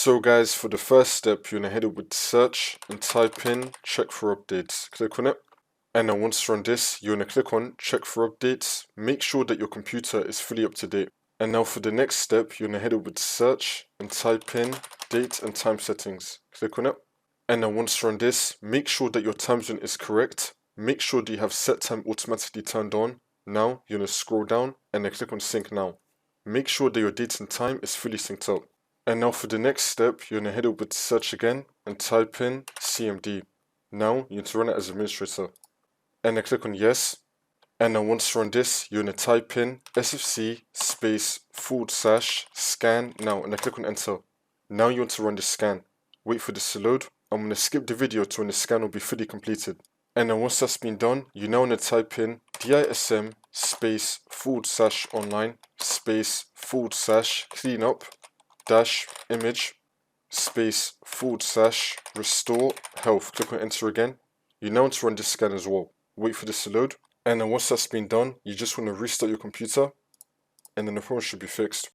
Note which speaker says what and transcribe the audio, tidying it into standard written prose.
Speaker 1: So guys, for the first step, you're going to head over to search and type in check for updates. Click on it. And then once you're on this, you're going to click on check for updates. Make sure that your computer is fully up to date. And now for the next step, you're going to head over to search and type in date and time settings. Click on it. And then once you're on this, make sure that your time zone is correct. Make sure that you have set time automatically turned on. Now you're going to scroll down and then click on sync now. Make sure that your date and time is fully synced up. And now for the next step, you're going to head over to search again and type in CMD. Now you need to run it as administrator. And then click on yes. And then once you're on this, you're going to type in SFC space / scan now, and then click on enter. Now you want to run the scan. Wait for this to load. I'm going to skip the video to when the scan will be fully completed. And then once that's been done, you now want to type in DISM space / online space / cleanup - image space / restore health. Click on enter again. You now want to run this scan as well. Wait for this to load. And then once that's been done, you just want to restart your computer and then the problem should be fixed.